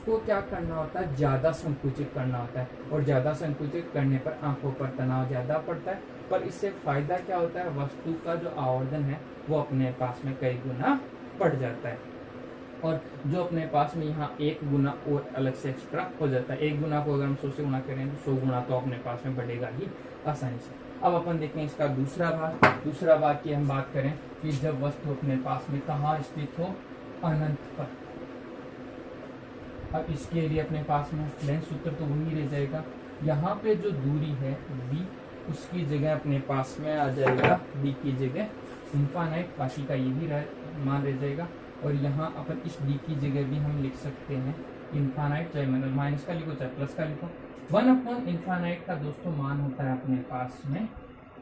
उसको क्या करना होता है, ज़्यादा संकुचित करना होता है, और ज़्यादा संकुचित करने पर आंखों पर तनाव ज़्यादा पड़ता है। पर इससे फ़ायदा क्या होता है, वस्तु का जो आवर्धन है वो अपने पास में कई गुना बढ़ जाता है, और जो अपने पास में यहाँ 1 गुना और अलग से एक्स्ट्रा हो जाता है। 1 गुना को अगर हम 100 से गुना करें तो 100 गुना तो अपने पास में बढ़ेगा ही आसानी से। अब अपन देखें इसका दूसरा भाग की हम बात करें कि जब वस्तु अपने पास में कहाँ स्थित हो, अनंत पर। अब इसके लिए अपने पास में लेंस सूत्र तो वही रह जाएगा, यहाँ पे जो दूरी है b, उसकी जगह अपने पास में आ जाएगा d की जगह इनफाइनाइट, बाकी का यही मान रह जाएगा। और यहाँ अपन इस d की जगह भी हम लिख सकते हैं इनफाइनाइट, चाहे माइनस का लिखो चाहे प्लस का लिखो। 1/इनफाइनाइट का दोस्तों मान होता है अपने पास में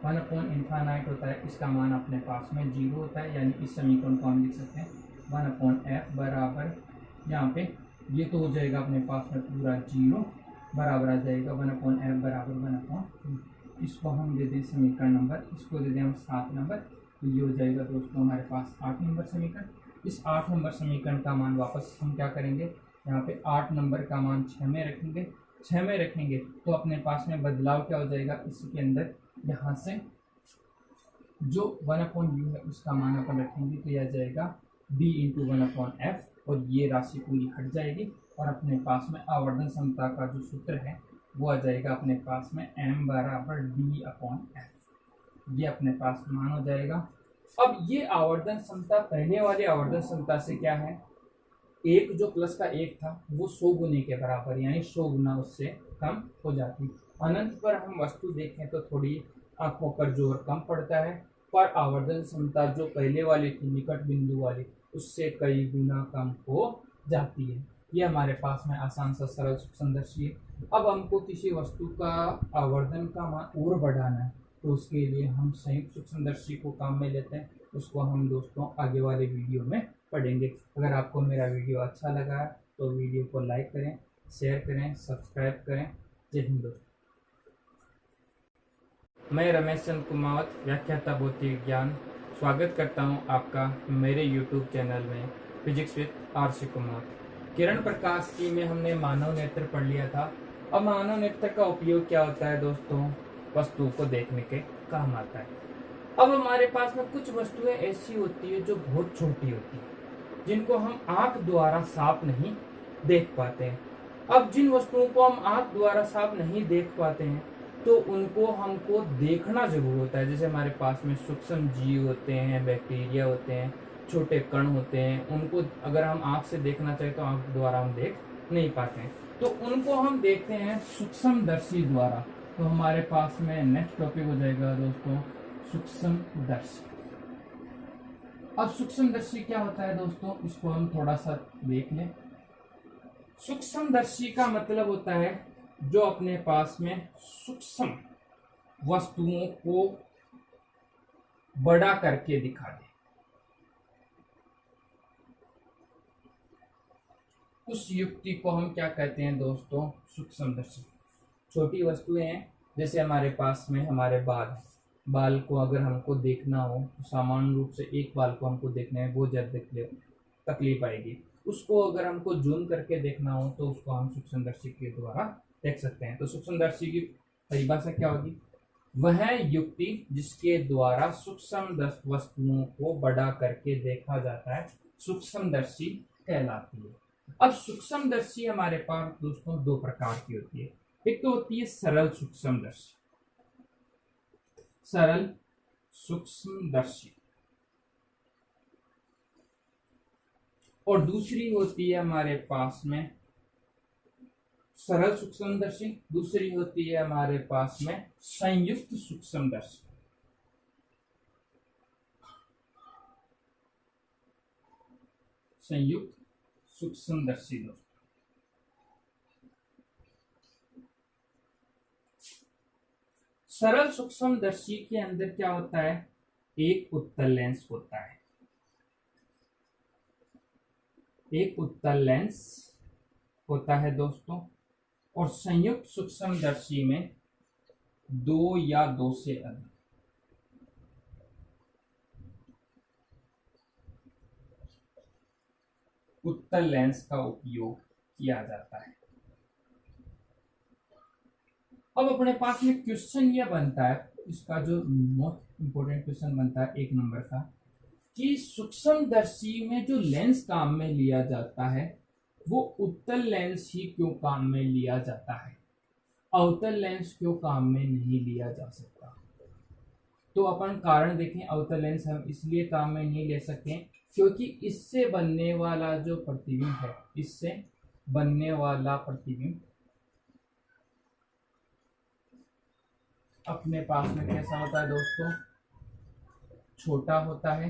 1/इनफाइनाइट होता है, इसका मान अपने पास में 0 होता है, यानी इस समीकरण को हम लिख सकते हैं 1/f बराबर, यहाँ पे ये तो हो जाएगा अपने पास में पूरा 0 बराबर आ जाएगा 1/f बराबर 1/3। इसको हम दे दें समीकरण नंबर, इसको दे दें हम 7 नंबर, तो ये हो जाएगा दोस्तों हमारे पास 8 नंबर समीकरण। इस 8 नंबर समीकरण का मान वापस हम क्या करेंगे, यहाँ पे 8 नंबर का मान 6 में रखेंगे। 6 में रखेंगे तो अपने पास में बदलाव क्या हो जाएगा, इसके अंदर यहाँ से जो 1/u है उसका मान अपन रखेंगे, तो यह जाएगा b × 1/f, और ये राशि पूरी हट जाएगी, और अपने पास में आवर्धन क्षमता का जो सूत्र है वो आ जाएगा अपने पास में m बराबर d/f, ये अपने पास मान हो जाएगा। अब ये आवर्धन क्षमता पहले वाली आवर्धन क्षमता से क्या है, एक जो प्लस का 1 था वो 100 गुने के बराबर, यानी 100 गुना उससे कम हो जाती। अनंत पर हम वस्तु देखें तो थोड़ी आंखों पर जोर कम पड़ता है, पर आवर्धन क्षमता जो पहले वाली थी निकट बिंदु वाली, उससे कई गुना कम हो जाती है। ये हमारे पास में आसान सा सरल सूक्ष्मदर्शी है। अब हमको किसी वस्तु का आवर्धन का मान और बढ़ाना है, तो उसके लिए हम संयुक्त सूक्ष्मदर्शी को काम में लेते हैं। उसको हम दोस्तों आगे वाले वीडियो में पढ़ेंगे। अगर आपको मेरा वीडियो अच्छा लगा है तो वीडियो को लाइक करें, शेयर करें, सब्सक्राइब करें। जय हिंद दोस्तों। मैं रमेश चंद्र कुमावत, व्याख्याता भौतिक विज्ञान, स्वागत करता हूं आपका मेरे YouTube चैनल में फिजिक्स विद RC कुमावत। किरण प्रकाश की में हमने मानव नेत्र पढ़ लिया था। अब मानव नेत्र का उपयोग क्या होता है दोस्तों, वस्तु को देखने के काम आता है। अब हमारे पास में कुछ वस्तुएं ऐसी होती है जो बहुत छोटी होती है, जिनको हम आंख द्वारा साफ नहीं देख पाते हैं। अब जिन वस्तुओं को हम आंख द्वारा साफ नहीं देख पाते हैं तो उनको हमको देखना जरूर होता है। जैसे हमारे पास में सूक्ष्म जीव होते हैं, बैक्टीरिया होते हैं, छोटे कण होते हैं, उनको अगर हम आंख से देखना चाहें तो आंख द्वारा हम देख नहीं पाते हैं, तो उनको हम देखते हैं सूक्ष्मदर्शी द्वारा। तो हमारे पास में नेक्स्ट टॉपिक हो जाएगा दोस्तों सूक्ष्मदर्शी। अब सूक्ष्मदर्शी क्या होता है दोस्तों, इसको हम थोड़ा सा देख लें। सूक्ष्मदर्शी का मतलब होता है जो अपने पास में सूक्ष्म वस्तुओं को बड़ा करके दिखा दे। उस युक्ति को हम क्या कहते हैं दोस्तों, सूक्ष्मदर्शी। छोटी वस्तुएं हैं, जैसे हमारे पास में हमारे बाल हैं। बाल को अगर हमको देखना हो तो सामान्य रूप से एक बाल को हमको देखने में बहुत ज़्यादा तकलीफ आएगी। उसको अगर हमको जूम करके देखना हो तो उसको हम सूक्ष्मदर्शी के द्वारा देख सकते हैं। तो सूक्ष्मदर्शी की परिभाषा क्या होगी, वह युक्ति जिसके द्वारा सूक्ष्म वस्तुओं को बड़ा करके देखा जाता है सूक्ष्मदर्शी कहलाती है। अब सूक्ष्मदर्शी हमारे पास दोस्तों दो प्रकार की होती है। एक तो होती है सरल सूक्ष्मदर्शी, सरल सूक्ष्मदर्शी, और दूसरी होती है हमारे पास में सरल सूक्ष्मदर्शी, दूसरी होती है हमारे पास में संयुक्त सूक्ष्मदर्शी। संयुक्त सूक्ष्मदर्शी दोस्तों, सरल सूक्ष्मदर्शी के अंदर क्या होता है, एक उत्तल लेंस होता है, एक उत्तल लेंस होता है दोस्तों। और संयुक्त सूक्ष्मदर्शी में दो या दो से अधिक उत्तल लेंस का उपयोग किया जाता है। अब अपने पास में क्वेश्चन ये बनता है, इसका जो मोस्ट इंपोर्टेंट क्वेश्चन बनता है 1 नंबर का, कि सूक्ष्मदर्शी में जो लेंस काम में लिया जाता है वो उत्तल लेंस ही क्यों काम में लिया जाता है, अवतल लेंस क्यों काम में नहीं लिया जा सकता। तो अपन कारण देखें, अवतल लेंस हम इसलिए काम में नहीं ले सकते क्योंकि इससे बनने वाला जो प्रतिबिंब है, इससे बनने वाला प्रतिबिंब अपने पास में कैसा होता है दोस्तों, छोटा होता है।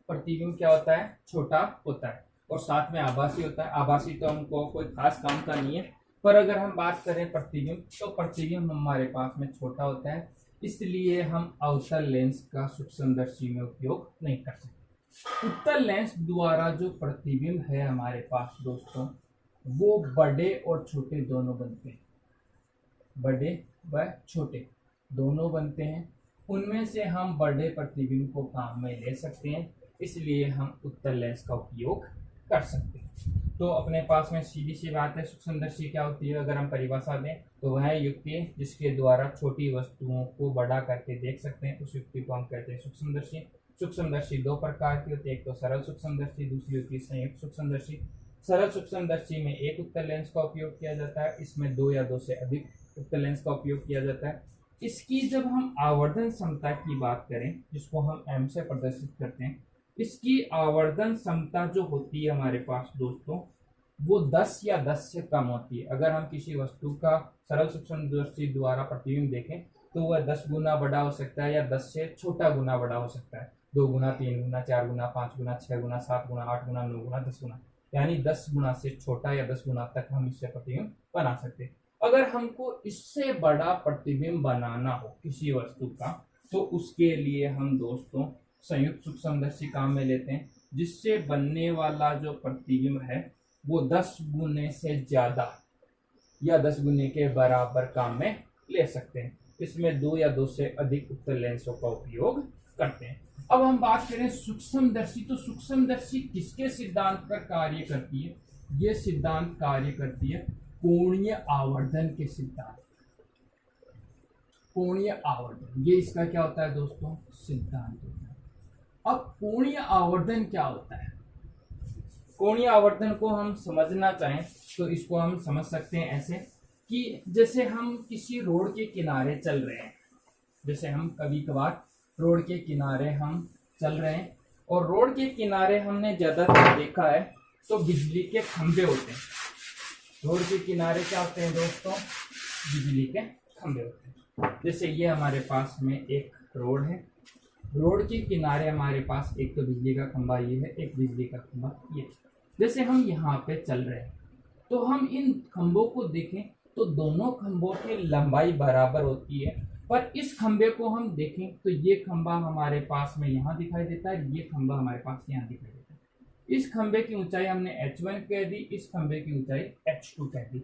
प्रतिबिंब क्या होता है, छोटा होता है, और साथ में आभासी होता है। आभासी तो हमको कोई खास काम का नहीं है, पर अगर हम बात करें प्रतिबिंब, तो प्रतिबिंब हमारे पास में छोटा होता है, इसलिए हम अवतल लेंस का सूक्ष्मदर्शी में उपयोग नहीं कर सकते। उत्तल लेंस द्वारा जो प्रतिबिंब है हमारे पास दोस्तों, वो बड़े और छोटे दोनों बनते हैं, बड़े व छोटे दोनों बनते हैं। उनमें से हम बड़े प्रतिबिंब को काम में ले सकते हैं, इसलिए हम उत्तल लेंस का उपयोग कर सकते हैं। तो अपने पास में सीधी सी बात है, सूक्ष्मदर्शी क्या होती है, अगर हम परिभाषा दें तो वह युक्ति है जिसके द्वारा छोटी वस्तुओं को बड़ा करके देख सकते हैं, उस युक्ति को हम कहते हैं सूक्ष्मदर्शी। सूक्ष्मदर्शी 2 प्रकार की होती है, एक तो सरल सूक्ष्मदर्शी, दूसरी होती है संयुक्त सूक्ष्मदर्शी। सरल सूक्ष्मदर्शी में एक उत्तल लेंस का उपयोग किया जाता है, इसमें 2 या 2 से अधिक उत्तल लेंस का उपयोग किया जाता है। इसकी जब हम आवर्धन क्षमता की बात करें, जिसको हम m से प्रदर्शित करते हैं, इसकी आवर्धन क्षमता जो होती है हमारे पास दोस्तों, वो 10 या 10 से कम होती है। अगर हम किसी वस्तु का सरल सूक्ष्मदर्शी द्वारा प्रतिबिंब देखें तो वह 10 गुना बड़ा हो सकता है या 10 से छोटा गुना बड़ा हो सकता है, 2 गुना, 3 गुना, 4 गुना, 5 गुना, 6 गुना, 7 गुना, 8 गुना, 9 गुना, 10 गुना, यानी 10 गुना से छोटा या 10 गुना तक हम इससे प्रतिबिंब बना सकते हैं। अगर हमको इससे बड़ा प्रतिबिंब बनाना हो किसी वस्तु का, तो उसके लिए हम दोस्तों संयुक्त सूक्ष्मदर्शी काम में लेते हैं, जिससे बनने वाला जो प्रतिबिंब है वो 10 गुने से ज्यादा या 10 गुने के बराबर काम में ले सकते हैं। इसमें 2 या 2 से अधिक उत्तल लेंसों का उपयोग करते हैं। अब हम बात करें सूक्ष्मदर्शी, तो सूक्ष्मदर्शी किसके सिद्धांत पर कार्य करती है, ये सिद्धांत कार्य करती है कोणीय आवर्धन के सिद्धांत। कोणीय आवर्धन, ये इसका क्या होता है दोस्तों, सिद्धांत होता है। अब कोणीय आवर्धन क्या होता है, कोणीय आवर्धन को हम समझना चाहें तो इसको हम समझ सकते हैं ऐसे कि जैसे हम किसी रोड के किनारे चल रहे हैं, जैसे हम कभी कभार रोड के किनारे हम चल रहे हैं, और रोड के किनारे हमने ज्यादातर देखा है तो बिजली के खंभे होते हैं। रोड के किनारे क्या होते हैं दोस्तों, बिजली के खंभे होते हैं। जैसे ये हमारे पास में एक रोड है, रोड के किनारे हमारे पास एक तो बिजली का खंभा ये है, एक बिजली का खंभा ये। जैसे हम यहाँ पे चल रहे हैं तो हम इन खंभों को देखें तो दोनों खंभों की लंबाई बराबर होती है, पर इस खंभे को हम देखें तो ये खंभा हमारे पास में यहाँ दिखाई देता है, ये खंभा हमारे पास यहाँ दिखाई देता है। इस खंभे की ऊंचाई हमने h1 कह दी, इस खंभे की ऊंचाई h2 कह दी।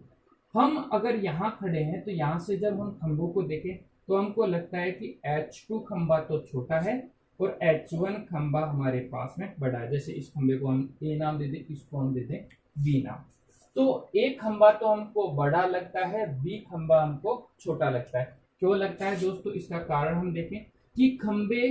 हम अगर यहाँ खड़े हैं तो यहाँ से जब हम खंभों को देखें तो हमको लगता है कि h2 खंभा तो छोटा है और h1 खंभा हमारे पास में बड़ा है। जैसे इस खंभे को हम A नाम दे दें, इसको हम दे दें B नाम। तो एक खंभा तो हमको बड़ा लगता है, B खंभा हमको छोटा लगता है। क्यों लगता है दोस्तों, इसका कारण हम देखें कि खंभे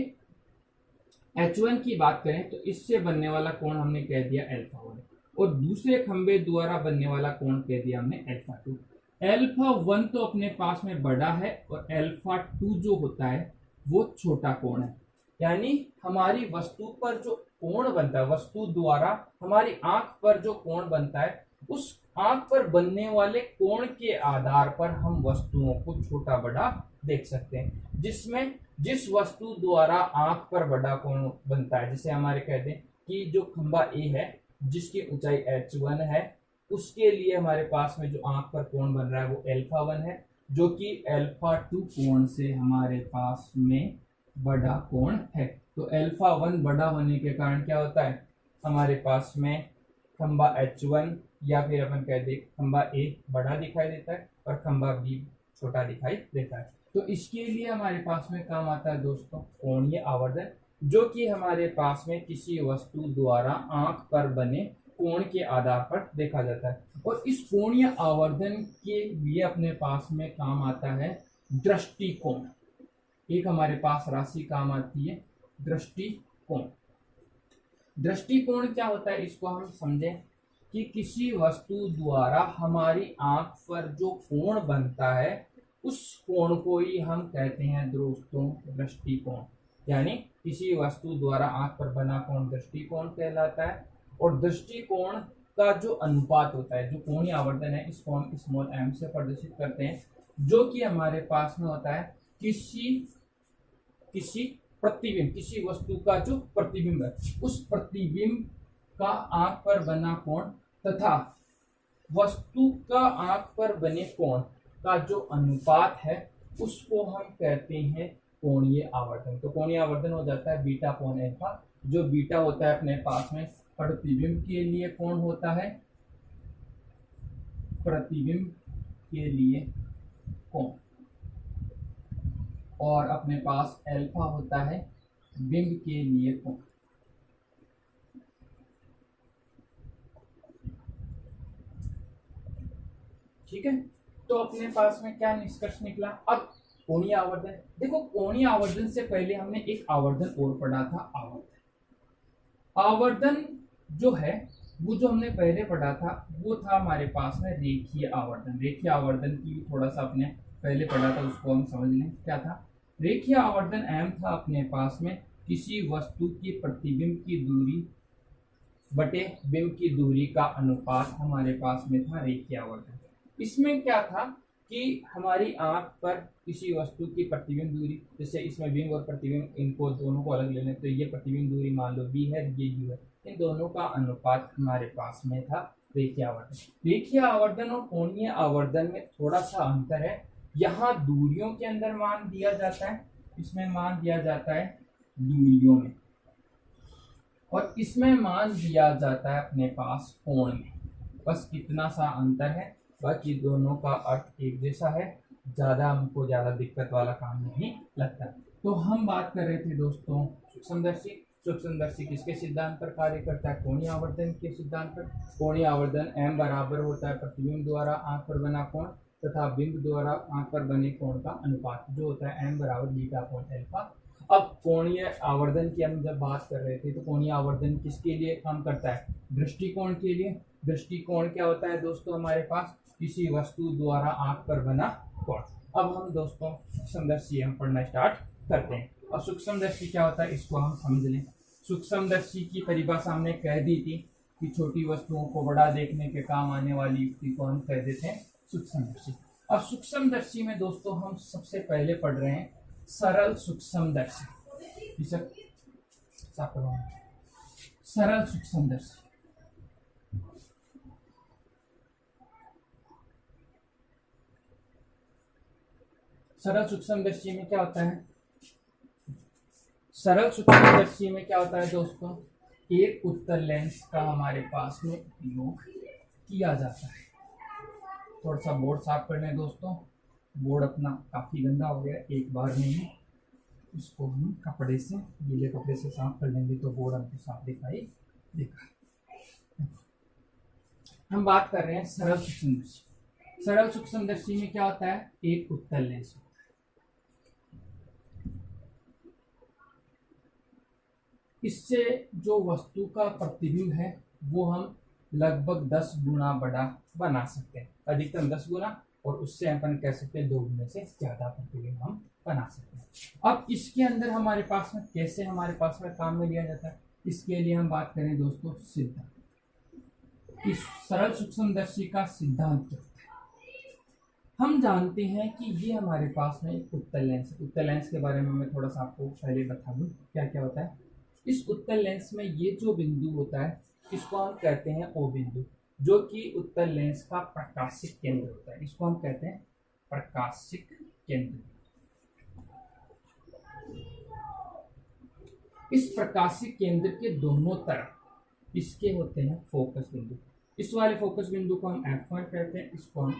H1 की बात करें तो इससे बनने वाला कोण हमने कह दिया α1, और दूसरे खंभे द्वारा बनने वाला कोण कह दिया हमने α2। α1 तो अपने पास में बड़ा है और α2 जो होता है वो छोटा कोण है। यानी हमारी वस्तु पर जो कोण बनता है, वस्तु द्वारा हमारी आंख पर जो कोण बनता है, उस आंख पर बनने वाले कोण के आधार पर हम वस्तुओं को छोटा बड़ा देख सकते हैं। जिसमें जिस वस्तु द्वारा आंख पर बड़ा कोण बनता है, जैसे हमारे कहते हैं कि जो खंभा A है जिसकी ऊंचाई h1 है, उसके लिए हमारे पास में जो आंख पर कोण बन रहा है वो α1 है, जो कि α2 कोण से हमारे पास में बड़ा कोण है। तो α1 बड़ा होने के कारण क्या होता है, हमारे पास में खंभा h1 या फिर अपन कह दे खंभा A बड़ा दिखाई देता है और खंभा B छोटा दिखाई देता है। तो इसके लिए हमारे पास में काम आता है दोस्तों कोणीय आवर्धन, जो कि हमारे पास में किसी वस्तु द्वारा आंख पर बने कोण के आधार पर देखा जाता है। और इस कोणीय आवर्धन के लिए अपने पास में काम आता है दृष्टिकोण। एक हमारे पास राशि काम आती है दृष्टिकोण। दृष्टिकोण क्या होता है, इसको हम समझें कि किसी वस्तु द्वारा हमारी आंख पर जो कोण बनता है उस कोण को ही हम कहते हैं दोस्तों दृष्टिकोण। यानी किसी वस्तु द्वारा आंख पर बना कोण दृष्टिकोण कहलाता है। और दृष्टिकोण का जो अनुपात होता है, जो कोणीय आवर्धन है, इस कोण स्मॉल m से प्रदर्शित करते हैं, जो कि हमारे पास में होता है किसी प्रतिबिंब, किसी वस्तु का जो प्रतिबिंब है उस प्रतिबिंब का आंख पर बना कोण तथा वस्तु का आंख पर बने कोण का जो अनुपात है उसको हम कहते हैं कोणीय आवर्धन। तो कोणीय आवर्धन हो जाता है बीटा अपॉन अल्फा। जो बीटा होता है अपने पास में प्रतिबिंब के लिए कोण होता है, प्रतिबिंब के लिए कोण, और अपने पास अल्फा होता है बिंब के लिए कोण। ठीक है, तो अपने पास में क्या निष्कर्ष निकला। अब कोणीय आवर्धन, देखो कोणीय आवर्धन से पहले हमने एक आवर्धन और पढ़ा था, आवर्धन जो है वो जो हमने पहले पढ़ा था वो था हमारे पास में रेखीय आवर्धन। रेखीय आवर्धन की थोड़ा सा अपने पहले पढ़ा था, उसको हम समझ लें क्या था। रेखीय आवर्धन m था अपने पास में किसी वस्तु की प्रतिबिंब की दूरी बटे बिंब की दूरी का अनुपात हमारे पास में था रेखीय आवर्धन। इसमें क्या था कि हमारी आंख पर किसी वस्तु की प्रतिबिंब दूरी, जैसे इसमें बिंब और प्रतिबिंब, इनको दोनों को अलग ले लें तो ये प्रतिबिंब दूरी मान लो b है, ये u है, इन दोनों का अनुपात हमारे पास में था रेखीय आवर्धन। रेखीय आवर्धन और कोणीय आवर्धन में थोड़ा सा अंतर है। यहाँ दूरियों के अंदर मान दिया जाता है, इसमें मान दिया जाता है दूरियों में, और इसमें मान दिया जाता है अपने पास कोण में। बस इतना सा अंतर है, बाकी दोनों का अर्थ एक जैसा है, ज्यादा हमको ज्यादा दिक्कत वाला काम नहीं लगता। तो हम बात कर रहे थे दोस्तों सूक्ष्मदर्शी। सूक्ष्मदर्शी किसके सिद्धांत पर कार्य करता है, कोणीय आवर्धन के सिद्धांत पर। कोणीय आवर्धन m बराबर होता है प्रतिबिंब द्वारा आंख पर बना कोण तथा बिंब द्वारा आंख पर बने कोण का अनुपात, जो होता है m बराबर बीटा अपॉन अल्फा। अब कोणीय आवर्धन की हम जब बात कर रहे थे तो कोणीय आवर्धन किसके लिए काम करता है, दृष्टिकोण के लिए। दृष्टिकोण क्या होता है दोस्तों, हमारे पास किसी वस्तु द्वारा आंख पर बना कोण। अब हम दोस्तों सूक्ष्मदर्शी हम पढ़ना स्टार्ट करते हैं। और सूक्ष्मदर्शी क्या होता है इसको हम समझ लें। सूक्ष्मदर्शी की परिभाषा हमने कह दी थी कि छोटी वस्तुओं को बड़ा देखने के काम आने वाली युक्ति को हम कह देते हैं सूक्ष्मदर्शी। अब सूक्ष्मदर्शी में दोस्तों हम सबसे पहले पढ़ रहे हैं सरल सूक्ष्मदर्शी। सरल सूक्ष्मदर्शी, सरल सूक्ष्मदर्शी में क्या होता है, सरल सूक्ष्मदर्शी में क्या होता है दोस्तों, एक उत्तल लेंस का हमारे पास में उपयोग किया जाता है। थोड़ा सा बोर्ड साफ कर लें दोस्तों, बोर्ड अपना काफी गंदा हो गया, एक बार में ही इसको हम कपड़े से, गीले कपड़े से साफ कर लेंगे तो बोर्ड हमको साफ दिखाई देगा। हम बात कर रहे हैं सरल सूक्ष्मदर्शी। सरल सूक्ष्मदर्शी में क्या होता है, एक उत्तल लेंस। इससे जो वस्तु का प्रतिबिंब है वो हम लगभग 10 गुना बड़ा बना सकते हैं, अधिकतम 10 गुना, और उससे अपन कह सकते हैं 2 गुने से ज्यादा प्रतिबिंब हम बना सकते हैं। अब इसके अंदर हमारे पास में कैसे हमारे पास में काम में लिया जाता है, इसके लिए हम बात करें दोस्तों सिद्धांत, कि सरल सूक्ष्मदर्शी का सिद्धांत क्या होता है। हम जानते हैं कि ये हमारे पास में एक उत्तल लेंस है। उत्तल लेंस के बारे में मैं थोड़ा सा आपको पहले बता दूं क्या क्या होता है। इस उत्तल लेंस में ये जो बिंदु होता है इसको हम कहते हैं ओ बिंदु, जो कि उत्तल लेंस का प्रकाशिक केंद्र होता है। इसको हम कहते हैं प्रकाशिक केंद्र। इस प्रकाशिक केंद्र के दोनों तरफ इसके होते हैं फोकस बिंदु। इस वाले फोकस बिंदु को हम F1 कहते हैं, इसको हम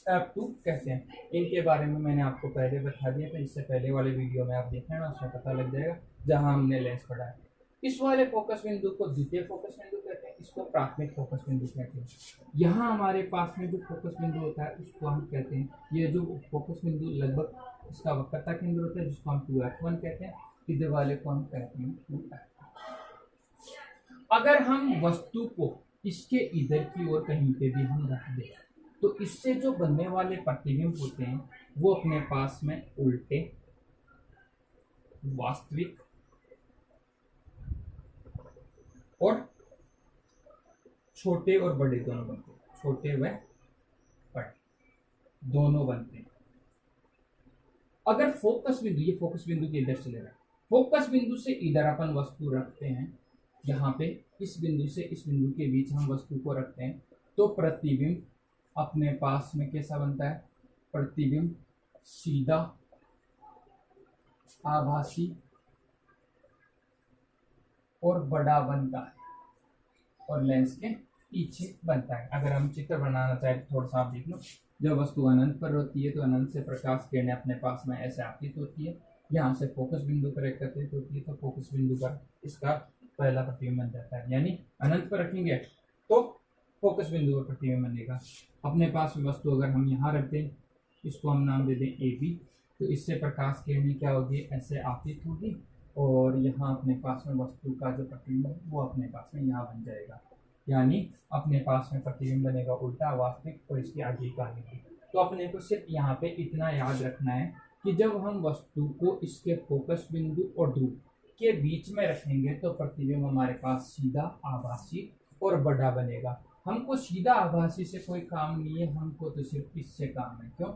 F2 कहते हैं। इनके बारे में मैंने आपको पहले बता दिया था, इससे पहले वाले वीडियो में आप देखें ना, उसमें पता लग जाएगा जहां हमने लेंस पढ़ा है। इस वाले फोकस बिंदु को द्वितीय फोकस बिंदु कहते हैं, इसको प्राथमिक फोकस बिंदु कहते हैं। यहाँ हमारे पास में जो फोकस बिंदु होता है उसको हम कहते हैं, ये जो फोकस बिंदु लगभग इसका वक्रता केंद्र होता है जिसको हम 2f1 कहते हैं, इधर वाले को हम कहते हैं 2f। अगर हम वस्तु को इसके इधर की ओर कहीं पे भी हम रख दें तो इससे जो बनने वाले प्रतिबिंब होते हैं वो अपने पास में उल्टे, वास्तविक और छोटे और बड़े दोनों बनते हैं, छोटे व बड़े दोनों बनते हैं। अगर फोकस बिंदु, ये फोकस बिंदु के इधर चले रहा है, फोकस बिंदु से इधर अपन वस्तु रखते हैं, यहाँ पे इस बिंदु से इस बिंदु के बीच हम वस्तु को रखते हैं, तो प्रतिबिंब अपने पास में कैसा बनता है? प्रतिबिंब सीधा, आभासी और बड़ा बनता है और लेंस के पीछे बनता है। अगर हम चित्र बनाना चाहें तो थोड़ा सा आप देख लो, जब वस्तु अनंत पर होती है तो अनंत से प्रकाश किरणें अपने पास में ऐसे आपतित होती है, यहाँ से फोकस बिंदु पर एकत्रित होती है, तो फोकस बिंदु पर इसका पहला प्रतिबिंब बन जाता है। यानी अनंत पर रखेंगे तो फोकस बिंदु पर प्रतिबिंब बनेगा। अपने पास में वस्तु अगर हम यहाँ रख दें, इसको हम नाम दे दें AB, तो इससे प्रकाश किरणें क्या होगी? ऐसे आपतित होगी और यहाँ अपने पास में वस्तु का जो प्रतिबिंब है वो अपने पास में यहाँ बन जाएगा। यानी अपने पास में प्रतिबिंब बनेगा उल्टा, वास्तविक और इसकी आगे का नहीं। तो अपने को सिर्फ यहाँ पे इतना याद रखना है कि जब हम वस्तु को इसके फोकस बिंदु और ध्रुव के बीच में रखेंगे तो प्रतिबिंब हमारे पास सीधा, आभासी और बड़ा बनेगा। हमको सीधा आभासी से कोई काम नहीं है, हमको तो सिर्फ इससे काम है। क्यों?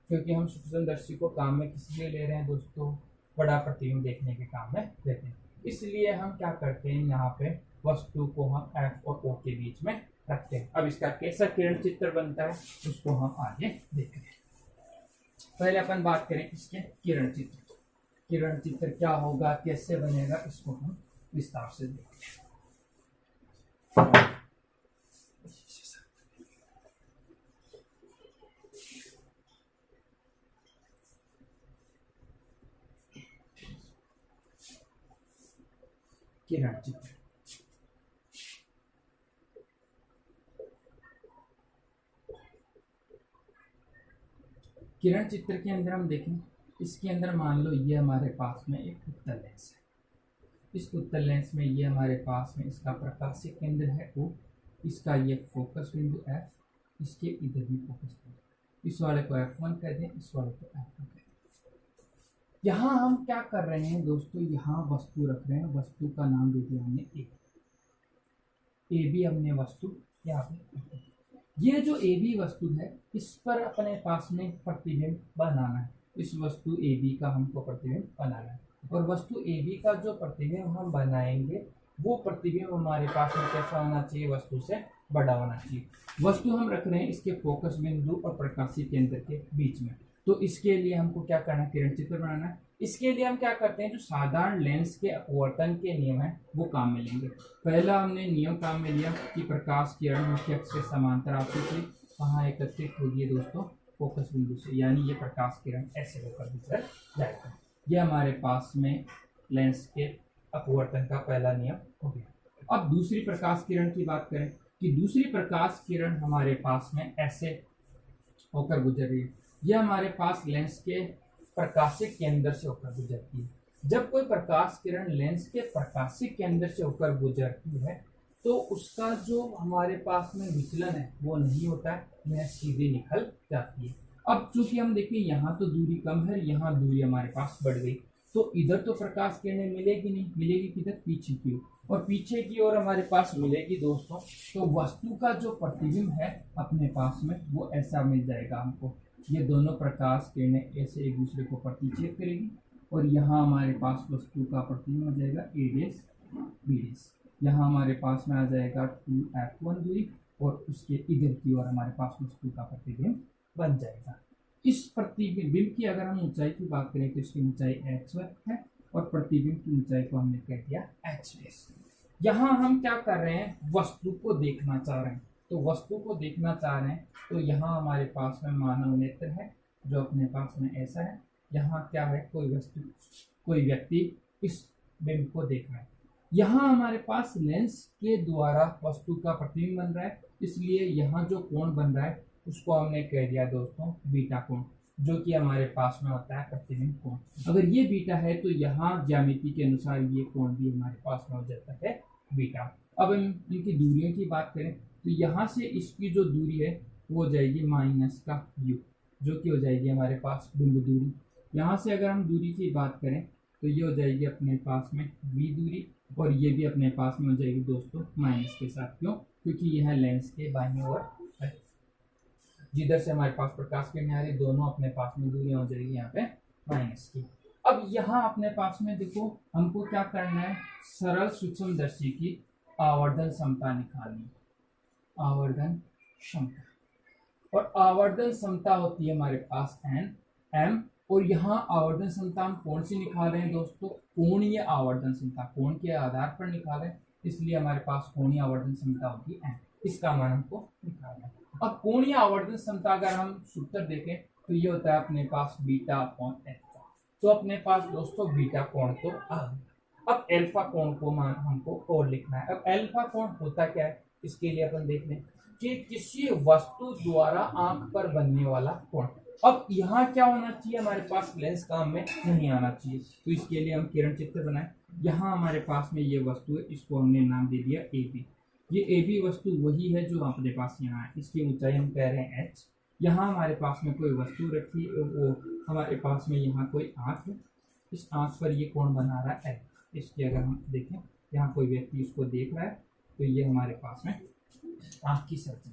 क्योंकि हम सूक्ष्मदर्शी को काम में किस लिए ले रहे हैं दोस्तों? बड़ा प्रतिबिंब देखने के काम में लेते हैं। इसलिए हम क्या करते हैं, यहाँ पे वस्तु को हम F और O के बीच में रखते हैं। अब इसका कैसा किरण चित्र बनता है उसको हम आगे देख रहे हैं। पहले अपन बात करें इसके किरण चित्र। किरण चित्र क्या होगा, कैसे बनेगा, इसको हम विस्तार से देखते हैं। किरण चित्र, किरण चित्र के अंदर हम देखें, इसके अंदर मान लो ये हमारे पास में एक उत्तल लेंस है। इस उत्तल लेंस में ये हमारे पास में इसका प्रकाशीय केंद्र है O, इसका ये फोकस बिंदु F, इसके इधर भी फोकस बिंदु, इस वाले को F1 कह दें, इस वाले को F2 कह दें। यहाँ हम क्या कर रहे हैं दोस्तों, यहाँ वस्तु रख रहे हैं, वस्तु का नाम दे दिया हमने AB हमने वस्तु यहाँ पे। ये जो AB वस्तु है इस पर अपने पास में प्रतिबिंब बनाना है, इस वस्तु AB का हमको प्रतिबिंब बनाना है। और वस्तु AB का जो प्रतिबिंब हम बनाएंगे वो प्रतिबिंब हमारे पास में कैसा होना चाहिए? वस्तु से बड़ा होना चाहिए। वस्तु हम रख रहे हैं इसके फोकस बिंदु और प्रकाशीय केंद्र के बीच में, तो इसके लिए हमको क्या करना है? किरण चित्र बनाना है। इसके लिए हम क्या करते हैं, जो साधारण लेंस के अपवर्तन के नियम है वो काम में लेंगे। पहला हमने नियम काम में लिया कि प्रकाश किरण मुख्य अक्ष के समांतर आपतित हुई, वहाँ एकत्रित होगी दोस्तों फोकस बिंदु से, यानी ये प्रकाश किरण ऐसे होकर गुजर जाएगा। ये हमारे पास में लेंस के अपवर्तन का पहला नियम हो गया। अब दूसरी प्रकाश किरण की बात करें कि दूसरी प्रकाश किरण हमारे पास में ऐसे होकर गुजर रही है। यह हमारे पास लेंस के प्रकाशीय केंद्र से होकर गुजरती है। जब कोई प्रकाश किरण लेंस के प्रकाशीय केंद्र से होकर गुजरती है तो उसका जो हमारे पास में विचलन है वो नहीं होता है, यह सीधे निकल जाती है। अब चूंकि हम देखिए यहाँ तो दूरी कम है, यहाँ दूरी हमारे पास बढ़ गई, तो इधर तो प्रकाश किरणें मिलेगी नहीं, मिलेगी किधर? पीछे की ओर, और पीछे की ओर हमारे पास मिलेगी दोस्तों, तो वस्तु का जो प्रतिबिंब है अपने पास में वो ऐसा मिल जाएगा हमको। ये दोनों प्रकाश किरणें ऐसे एक दूसरे को प्रतिच्छेद करेगी और यहाँ हमारे पास वस्तु का प्रतिबिंब हो जाएगा A', B'। यहाँ हमारे पास में आ जाएगा 2F1 दूरी और उसके इधर की ओर हमारे पास वस्तु का प्रतिबिंब बन जाएगा। इस प्रतिबिंब की अगर हम ऊंचाई की बात करें तो इसकी ऊंचाई h है और प्रतिबिंब की ऊंचाई को हमने कह दिया h'। यहाँ हम क्या कर रहे हैं, वस्तु को देखना चाह रहे हैं, तो वस्तु को देखना चाह रहे हैं तो यहाँ हमारे पास में मानव नेत्र है जो अपने पास में ऐसा है। यहाँ क्या है, कोई वस्तु, कोई व्यक्ति इस बिंब को देख रहा है। यहाँ हमारे पास लेंस के द्वारा वस्तु का प्रतिबिंब बन रहा है, इसलिए यहाँ जो कोण बन रहा है उसको हमने कह दिया दोस्तों बीटा कोण, जो कि हमारे पास में होता है प्रतिबिंब कोण। अगर ये बीटा है तो यहाँ ज्यामिति के अनुसार ये कोण भी हमारे पास में हो जाता है बीटा। अब हम इनकी दूरियों की बात करें तो यहाँ से इसकी जो दूरी है वो हो जाएगी माइनस का u, जो कि हो जाएगी हमारे पास बिंदु दूरी। यहाँ से अगर हम दूरी की बात करें तो ये हो जाएगी अपने पास में v दूरी, और ये भी अपने पास में हो जाएगी दोस्तों माइनस के साथ। क्यों? क्योंकि यह लेंस के बाईं ओर है, जिधर से हमारे पास प्रकाश किरणें आ रही, दोनों अपने पास में दूरियां हो जाएगी यहाँ पे माइनस की। अब यहाँ अपने पास में देखो हमको क्या करना है, सरल सूक्ष्मदर्शी की आवर्धन क्षमता निकालनी। आवर्धन क्षमता, और आवर्धन क्षमता होती है हमारे पास n m, और यहाँ आवर्धन क्षमता हम कौन सी निकाल रहे हैं दोस्तों, कोणीय आवर्धन क्षमता, कोण के आधार पर निकाल रहे हैं, इसलिए हमारे पास कोणीय आवर्धन क्षमता होगी n, इसका मान हमको निकालना है। अब कोणीय आवर्धन क्षमता अगर हम सूत्र देखें तो ये होता है अपने पास बीटा अपॉन एल्फा। तो अपने पास दोस्तों बीटा कोण तो आ गया। अब एल्फा कोण को मान हमको और लिखना है। अब एल्फा कोण होता क्या है, इसके लिए अपन देख लें कि किसी वस्तु द्वारा आंख पर बनने वाला कोण। अब यहाँ क्या होना चाहिए, हमारे पास लेंस काम में नहीं आना चाहिए, तो इसके लिए हम किरण चित्र बनाए। यहाँ हमारे पास में ये वस्तु है, इसको हमने नाम दे दिया ए बी। ये ए बी वस्तु वही है जो अपने पास यहाँ है, इसकी ऊंचाई हम कह रहे हैं h। यहाँ हमारे पास में कोई वस्तु रखी है, वो हमारे पास में यहाँ कोई आंख है, इस आंख पर ये कोण बना रहा है l। इसकी अगर हम देखें, यहाँ कोई व्यक्ति इसको देख रहा है, तो ये हमारे पास में आंख की सतह।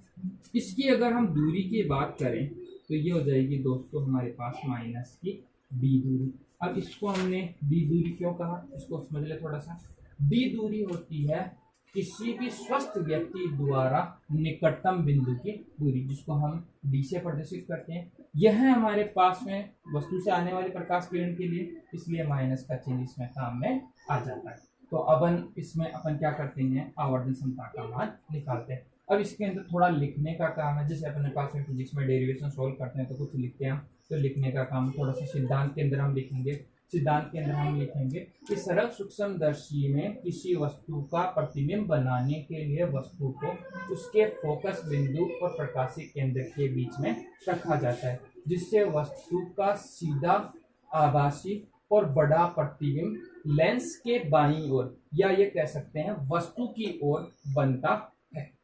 इसकी अगर हम दूरी की बात करें तो ये हो जाएगी दोस्तों हमारे पास माइनस की b दूरी। अब इसको हमने b दूरी क्यों कहा, इसको समझ ले थोड़ा सा। b दूरी होती है किसी भी स्वस्थ व्यक्ति द्वारा निकटतम बिंदु की दूरी, जिसको हम d से प्रदर्शित करते हैं। यह है हमारे पास में वस्तु से आने वाली प्रकाश किरण के लिए, इसलिए माइनस का चिन्ह इसमें काम में आ जाता है। तो अपन इसमें अपन क्या करते हैं, आवर्धन क्षमता का मान निकालते हैं। अब इसके अंदर थोड़ा लिखने का काम है, जैसे अपने पास में फिजिक्स में डेरिवेशन सोल्व करते हैं तो कुछ लिखते हैं, तो लिखने का काम थोड़ा सा सिद्धांत के अंदर हम लिखेंगे। सिद्धांत के अंदर हम लिखेंगे कि सरल सूक्ष्मदर्शी में किसी वस्तु का प्रतिबिंब बनाने के लिए वस्तु को उसके फोकस बिंदु और प्रकाशीय केंद्र के बीच में रखा जाता है, जिससे वस्तु का सीधा आभासी और बड़ा प्रतिबिंब लेंस के बाईं ओर, या ये कह सकते हैं वस्तु की ओर बनता है।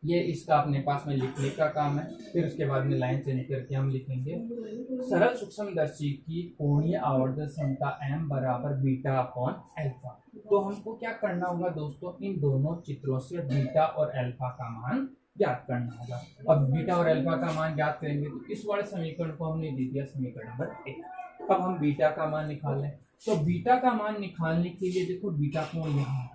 ये इसका अपने पास में लिखने का काम है। फिर उसके बाद में लाइन चेंज करके हम लिखेंगे सरल सूक्ष्मदर्शी की कोणीय आवर्धन क्षमता m बराबर बीटा अपॉन एल्फा। तो हमको क्या करना होगा दोस्तों, इन दोनों चित्रों से बीटा और एल्फा का मान ज्ञात करना होगा। अब बीटा और एल्फा का मान ज्ञात करेंगे तो इस वाले समीकरण को हमने दे दिया समीकरण नंबर 1। अब हम बीटा का मान निकाल लें, तो बीटा का मान निकालने के लिए देखो बीटा कोण यहाँ है,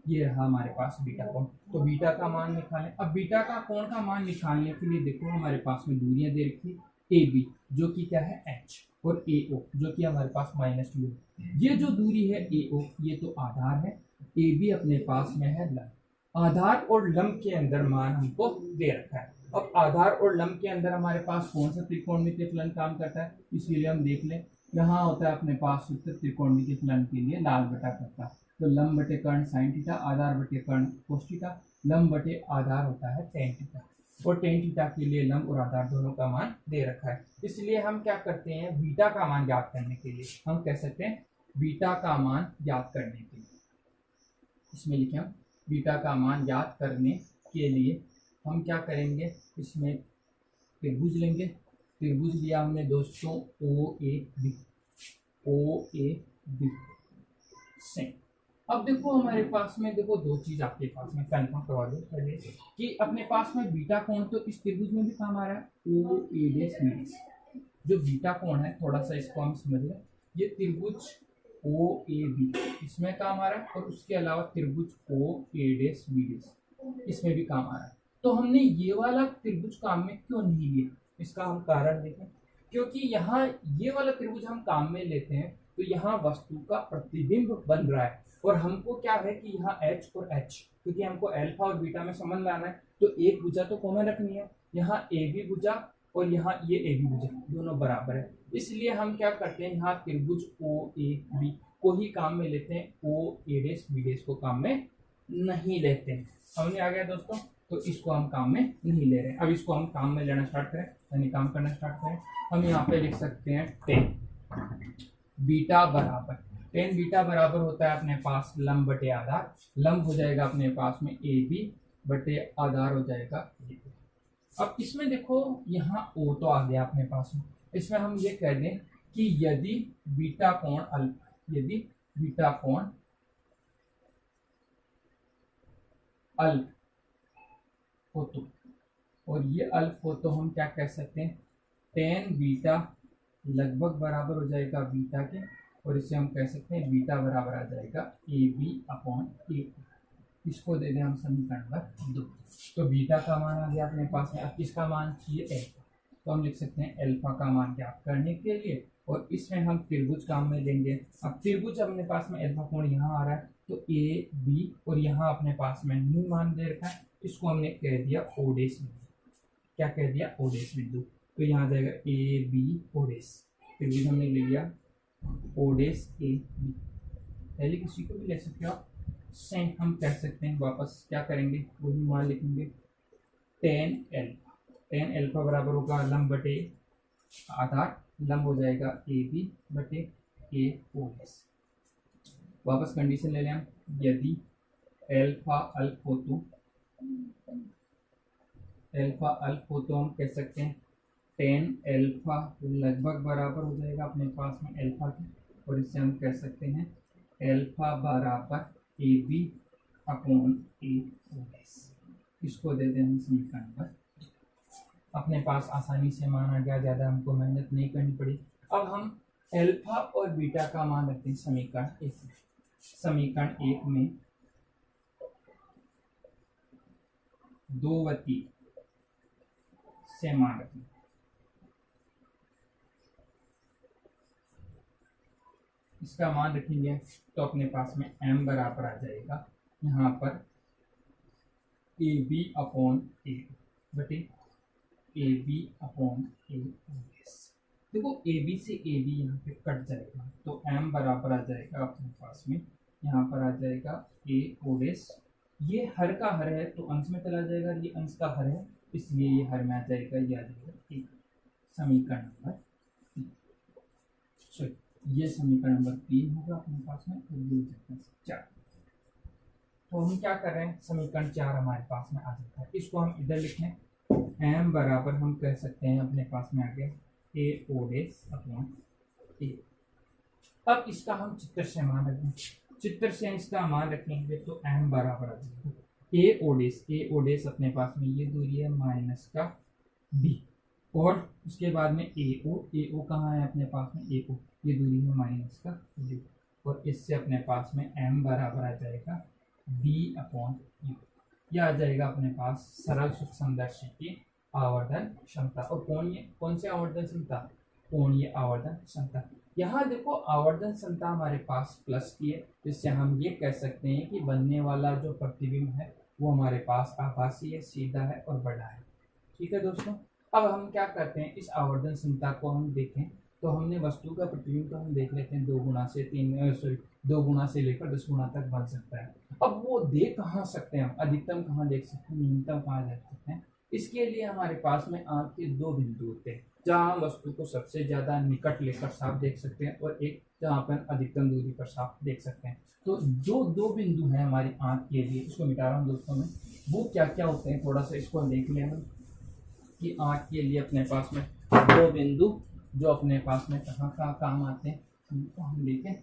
ये रहा हमारे पास बीटा कोण, तो बीटा का मान निकालें। अब बीटा का कोण का मान निकालने के लिए देखो हमारे पास में दूरियां दे रखी, ए बी जो कि क्या है h, और ए ओ जो कि हमारे पास माइनस 2 है। ये जो दूरी है ए ओ, ये तो आधार है, ए बी अपने पास में है लंब। आधार और लंब के अंदर मान हमको दे रखा है। अब आधार और लंब के अंदर हमारे पास कौन सा त्रिकोणमितीय फलन काम करता है, इसीलिए हम देख लें। यहाँ होता है अपने पास सूत्र त्रिकोणमितीय फलन के लिए लाल बटा करता, तो लंब बटे कर्ण साइन थीटा, आधार बटे कर्ण कोस थीटा, लंब बटे आधार होता है टेन थीटा, और टेन थीटा के लिए लंब और आधार दोनों का मान दे रखा है। इसलिए हम क्या करते हैं, बीटा का मान ज्ञात करने के लिए हम कह सकते हैं बीटा का मान ज्ञात करने के लिए, इसमें लिखे हम बीटा का मान ज्ञात करने के लिए हम क्या करेंगे, इसमें त्रिभुज लेंगे। त्रिभुज लिया हमने दोस्तों ओ ए बी से। अब देखो हमारे पास में देखो दो चीज आपके पास में कंफर्म करवा दो पहले कि अपने पास में बीटा कोण तो इस त्रिभुज में भी काम आ रहा है, ओ ए डेस बी डेस। जो बीटा कोण है थोड़ा सा इसको हम समझ लें, ये त्रिभुज ओ ए बी इसमें काम आ रहा है, और उसके अलावा त्रिभुज ओ ए डेस बी डेस इसमें भी काम आ रहा है। तो हमने ये वाला त्रिभुज काम में क्यों नहीं लिया, इसका हम कारण देखें। क्योंकि यहाँ ये वाला त्रिभुज हम काम में लेते हैं तो यहाँ वस्तु का प्रतिबिंब बन रहा है, और हमको क्या है कि यहाँ h और h, क्योंकि हमको अल्फा और बीटा में संबंध लाना है, तो एक भुजा तो कॉमन रखनी है। यहाँ ए बी भुजा और यहाँ ये ए बी भुजा दोनों बराबर है, इसलिए हम क्या करते हैं यहाँ त्रिभुज ओ ए बी को ही काम में लेते हैं, ओ ए डेस बी डेस को काम में नहीं लेते हैं। समझ आ गया दोस्तों? तो इसको हम काम में नहीं ले रहे हैं। अब इसको हम काम में लेना स्टार्ट करें, यानी काम करना स्टार्ट करें। हम यहाँ पे लिख सकते हैं टेन बीटा बराबर, टेन बीटा बराबर होता है अपने पास लंब बटे आधार, लंब हो जाएगा अपने पास में ए बी बटे आधार हो जाएगा ए। अब इसमें देखो यहाँ ओ तो आ गया अपने पास में, इसमें हम ये कह दें कि यदि बीटा कोण अल्फा, यदि बीटा कोण अल्फ हो तो, और ये अल्फ हो तो हम क्या कह सकते हैं, टेन बीटा लगभग बराबर हो जाएगा बीटा के, और इसे हम कह सकते हैं बीटा बराबर आ जाएगा ए बी अपॉन ए। इसको दे दें हम समीकरण नंबर 2। तो बीटा का मान आ गया अपने पास में। अब किसका मान चाहिए, एल्फा, तो हम लिख सकते हैं एल्फा का मान ज्ञात करने के लिए, और इसमें हम त्रिभुज काम में लेंगे। अब त्रिभुज अपने पास में एल्फा कोण यहाँ आ रहा है, तो ए बी, और यहाँ अपने पास में न्यू मान दे रखा है, इसको हमने कह दिया ओडेस बिंदु। क्या कह दिया, ओडेस बिंदु। तो यहाँ आ जाएगा ए बी ओडेस, त्रिभुज हमने ले लिया ओडेस ए बी। पहले किसी को भी ले सकते हो आप, सेम हम कह सकते हैं। वापस क्या करेंगे, वही मान लिखेंगे टेन एल्फा, टेन एल्फा बराबर होगा लंब बटे आधार, लंब हो जाएगा ए बी बटे ए ओएस। वापस कंडीशन ले लें हम, यदि एल्फा अल्फ हो तो, एल्फा अल्फ हो तो हम कह सकते हैं टेन एल्फा लगभग बराबर हो जाएगा अपने पास में एल्फा के, और इससे हम कह सकते हैं एल्फा बराबर A B upon A OS. इसको दे दें हम समीकरण नंबर, अपने पास आसानी से मान आ गया, ज़्यादा हमको मेहनत नहीं करनी पड़ी। अब हम एल्फा और बीटा का मान रखते हैं समीकरण 1 में। समीकरण 1 में 2 व 3 से मान रखें। इसका मान रखेंगे तो अपने पास में m बराबर आ जाएगा यहाँ पर ए बी अपॉन ए बटे ए बी अपॉन ए। देखो ए बी से ए बी यहाँ पे कट जाएगा, तो m बराबर आ जाएगा अपने पास में, यहाँ पर आ जाएगा ए ओडेस। ये हर का हर है तो अंश में चला जाएगा, ये अंश का हर है इसलिए ये हर में आ जाएगा, ये आ जाएगा एक। समीकरण नंबर 3, ये समीकरण नंबर 3 होगा अपने पास में, और ये 4। तो हम क्या कर रहे हैं, समीकरण 4 हमारे पास में आ जाता है, इसको हम इधर लिखें m बराबर हम कह सकते हैं अपने पास में आ गया ए ओडेस अपॉन ए। अब इसका हम चित्र से मान रखें, चित्र से इसका मान रखेंगे तो m बराबर आ जाएगा ए ओडेस, ए ओडेस अपने पास में ये दूरी है माइनस का b, और उसके बाद में ए ओ कहाँ है अपने पास में, ए ओ ये दूरी है माइनस का d, और इससे अपने पास में m बराबर आ जाएगा b अपॉन यू। यह आ जाएगा अपने पास सरल सुख संदर्शी की आवर्धन क्षमता। और कौन से आवर्धन क्षमता, कोणीय आवर्धन क्षमता। यहाँ देखो आवर्धन क्षमता हमारे पास प्लस की है, जिससे हम ये कह सकते हैं कि बनने वाला जो प्रतिबिंब है वो हमारे पास आभासी है, सीधा है और बड़ा है। ठीक है दोस्तों, अब हम क्या करते हैं, इस आवर्धन क्षमता को हम देखें तो हमने वस्तु का प्रतिबिंब तो हम देख लेते हैं 2 गुना से 2 गुना से लेकर 10 गुना तक बन सकता है। अब वो देख कहाँ सकते हैं हम, अधिकतम कहाँ देख सकते हैं, न्यूनतम कहाँ देख सकते हैं। इसके लिए हमारे पास में आंख के 2 बिंदु होते हैं, जहाँ हम वस्तु को सबसे ज्यादा निकट लेकर साफ देख सकते हैं, और एक जहाँ पर अधिकतम दूरी पर साफ देख सकते हैं। तो जो 2 बिंदु हैं हमारी आंख के लिए, इसको मिटा रहा हूँ दोस्तों में, वो क्या क्या होते हैं थोड़ा सा इसको देख लें हम, कि आंख के लिए अपने पास में 2 बिंदु जो अपने पास में कहाँ कहाँ काम आते हैं उनको हम देखें।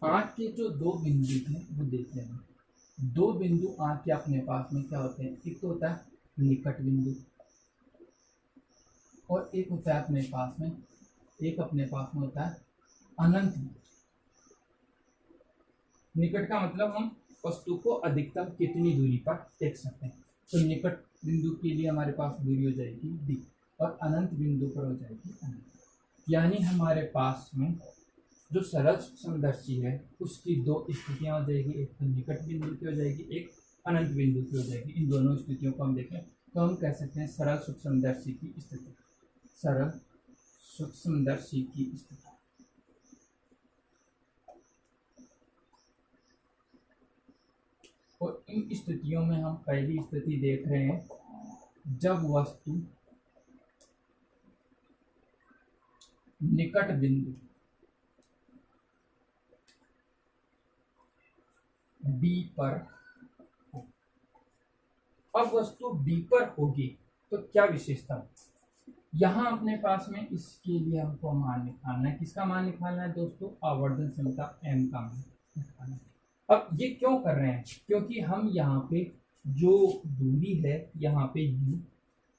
आंख के जो 2 बिंदु हैं वो देख लें। 2 बिंदु आंख के अपने पास में क्या होते हैं, एक तो होता है निकट बिंदु, और एक होता है अपने पास में, एक अपने पास में होता है अनंत। निकट का मतलब हम वस्तु को अधिकतम कितनी दूरी पर देख सकते हैं। तो निकट बिंदु के लिए हमारे पास दूरी हो जाएगी d, और अनंत बिंदु पर हो जाएगी अनंत। यानी हमारे पास में जो सरल सूक्ष्मदर्शी है उसकी दो स्थितियां हो जाएगी, एक तो निकट बिंदु की हो जाएगी, एक अनंत बिंदु की हो जाएगी। इन दोनों स्थितियों को हम देखें तो हम कह सकते हैं सरल सूक्ष्मदर्शी की स्थिति, सरल सूक्ष्मदर्शी की स्थिति। और इन स्थितियों में हम पहली स्थिति देख रहे हैं जब वस्तु निकट बिंदु B पर हो। अब वस्तु B पर होगी तो क्या विशेषता, यहां अपने पास में इसके लिए हमको मान निकालना है। किसका मान निकालना है दोस्तों? आवर्धन क्षमता M का मान निकालना है। अब ये क्यों कर रहे हैं? क्योंकि हम यहाँ पे जो दूरी है यहाँ पे U,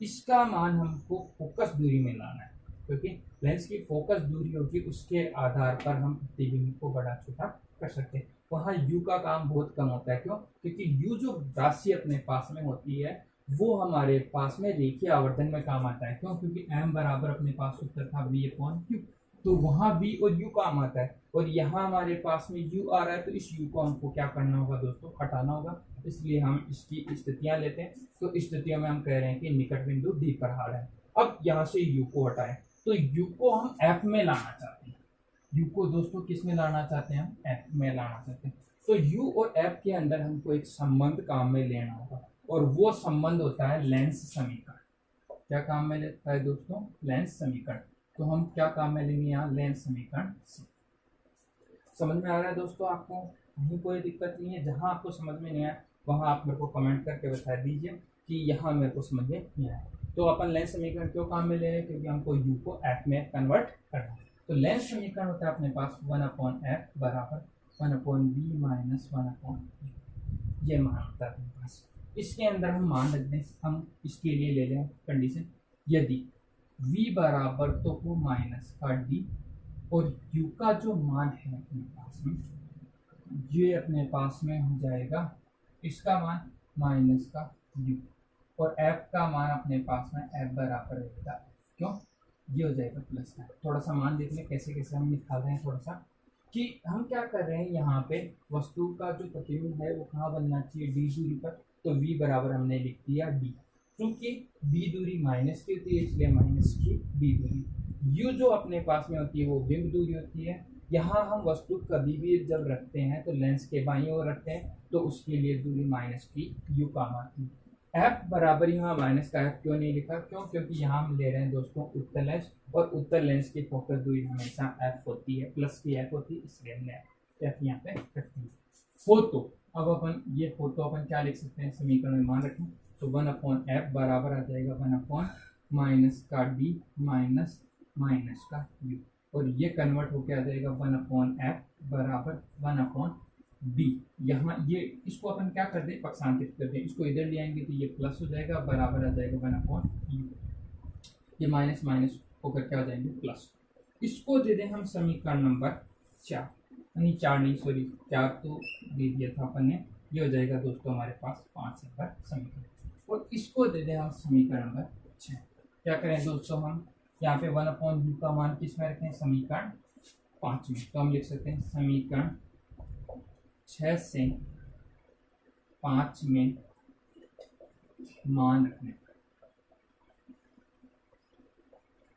इसका मान हमको फोकस दूरी में लाना है, क्योंकि लेंस की फोकस दूरी होगी उसके आधार पर हम प्रतिबिंब को बड़ा छोटा कर सकते हैं। वहाँ U का काम बहुत कम होता है। क्यों? क्योंकि U जो राशि अपने पास में होती है वो हमारे पास में रेखीय आवर्धन में काम आता है। क्यों? क्योंकि M बराबर अपने पास सूत्र था V/Q, तो वहाँ V और U काम आता है। और यहाँ हमारे पास में U आ रहा है तो इस U को हमको क्या करना होगा दोस्तों? हटाना होगा। इसलिए हम इसकी स्थितियां लेते हैं। तो स्थितियों में हम कह रहे हैं कि निकट बिंदु D पर हाल है। अब यहाँ से U को हटाएं तो U को हम F में लाना चाहते हैं। U को दोस्तों किस में लाना चाहते हैं? हम F में लाना चाहते हैं। तो U और F के अंदर हमको एक संबंध काम में लेना होगा और वो संबंध होता है लेंस समीकरण। क्या काम में लेता है दोस्तों? लेंस समीकरण। तो हम क्या काम में लेंगे यहाँ? लेंस समीकरण से। समझ में आ रहा है दोस्तों आपको? कहीं कोई दिक्कत नहीं है? जहां आपको समझ में नहीं आया वहां आप मेरे को कमेंट करके बता दीजिए कि यहाँ मेरे को समझ में नहीं आया। तो अपन लेंस समीकरण क्यों काम में ले रहे हैं? क्योंकि हमको U को F में कन्वर्ट करना है। तो लेंस समीकरण होता है अपने पास 1/F बराबर 1/V माइनस 1/U, ये मान होता है अपने पास। इसके अंदर हम मान रख दें, हम इसके लिए ले लें कंडीशन, यदि V बराबर तो हो माइनस का D और U का जो मान है अपने पास में, ये अपने पास में हो जाएगा इसका मान माइनस का U, और F का मान अपने पास में F बराबर रहेगा, क्यों? ये हो जाएगा प्लस का। थोड़ा सा मान देख लें कैसे कैसे हम निकाल रहे हैं, थोड़ा सा कि हम क्या कर रहे हैं। यहाँ पे वस्तु का जो प्रतिबिंब है वो कहाँ बनना चाहिए? D दूरी पर। तो V बराबर हमने लिख दिया D, क्योंकि B दूरी माइनस की होती है इसलिए माइनस की B दूरी। U जो अपने पास में होती है वो बिंब दूरी होती है। यहाँ हम वस्तु कभी भी जब रखते हैं तो लेंस के बाईं ओर रखते हैं तो उसके लिए दूरी माइनस की U काम आती है। F बराबर यहाँ माइनस का F क्यों नहीं लिखा? क्यों? क्योंकि यहाँ हम ले रहे हैं दोस्तों उत्तल लेंस, और उत्तल लेंस की फोकस दूरी हमेशा F होती है, प्लस की F होती है, इसलिए हमने F यहाँ पे रखती है। फोटो, अब अपन ये फोटो अपन क्या लिख सकते हैं? समीकरण में मान रखें तो 1/F बराबर आ जाएगा 1/ माइनस का D माइनस माइनस का U, और ये कन्वर्ट होके आ जाएगा 1/F बराबर 1/D। यहाँ ये इसको अपन क्या कर दें? पक्षांतरित कर दें। इसको इधर ले आएंगे तो ये प्लस हो जाएगा, बराबर आ जाएगा 1/U। ये माइनस माइनस होकर क्या हो जाएंगे? प्लस। इसको दे दें हम समीकरण नंबर 4, नहीं 4 नहीं, सॉरी 4 तो दे दिया था अपन ने। ये हो जाएगा दोस्तों हमारे पास 5 नंबर समीकरण, और इसको दे दें हम समीकरण नंबर 6। क्या करें दोस्तों? हम यहाँ पे 1/U का मान किस में रखें? समीकरण 5 में। तो हम लिख सकते हैं समीकरण 6 से 5 में मान रखने,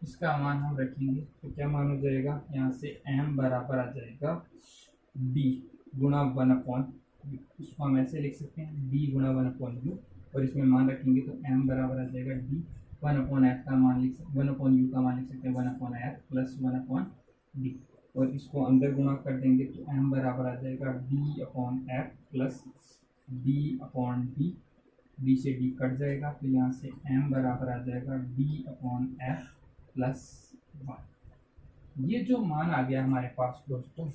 इसका मान हम रखेंगे तो क्या मान हो जाएगा? यहाँ से M बराबर आ जाएगा D गुणा 1/U। इसको हम ऐसे लिख सकते हैं D गुणा 1/U, और इसमें मान रखेंगे तो M बराबर आ जाएगा D 1/F का मान लिख सकते 1/U का मान लिख सकते हैं 1/F प्लस 1/D, और इसको अंदर गुणा कर देंगे तो M बराबर आ जाएगा D/F प्लस D/D, D से D कट जाएगा तो यहाँ से M बराबर आ जाएगा D/F प्लस 1। ये जो मान आ गया हमारे पास दोस्तों,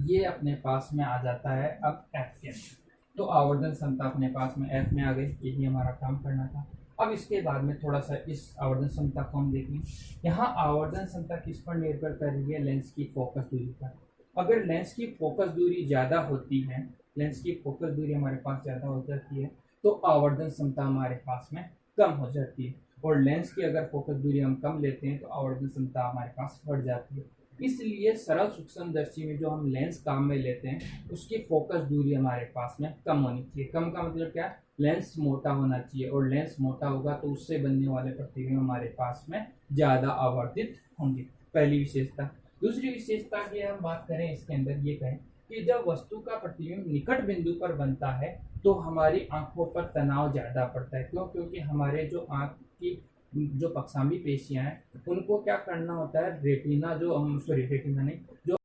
ये अपने पास में आ जाता है अब F के अंदर। तो आवर्धन क्षमता अपने पास में F में आ गई, यही हमारा काम करना था। अब इसके बाद में थोड़ा सा इस आवर्धन क्षमता को हम देखें। यहाँ आवर्धन क्षमता किस पर निर्भर कर रही है? लेंस की फोकस दूरी पर। अगर लेंस की फोकस दूरी ज़्यादा होती है, लेंस की फोकस दूरी हमारे पास ज़्यादा हो जाती है तो आवर्धन क्षमता हमारे पास में कम हो जाती है, और लेंस की अगर फोकस दूरी हम कम लेते हैं तो आवर्धन क्षमता हमारे पास बढ़ जाती है। इसलिए सरल सूक्ष्मदर्शी में जो हम लेंस काम में लेते हैं उसकी फोकस दूरी हमारे पास में कम होनी चाहिए। कम का मतलब क्या है, लेंस मोटा होना चाहिए, और लेंस मोटा होगा तो उससे बनने वाले प्रतिबिंब हमारे पास में ज्यादा आवर्तित होंगे। पहली विशेषता। दूसरी विशेषता की हम बात करें, इसके अंदर ये कहें कि जब वस्तु का प्रतिबिंब निकट बिंदु पर बनता है तो हमारी आंखों पर तनाव ज्यादा पड़ता है। क्यों? क्योंकि हमारे जो आंख की जो पक्षांबी पेशियां हैं उनको क्या करना होता है, रेटिना जो सॉरी रेटिना नहीं, जो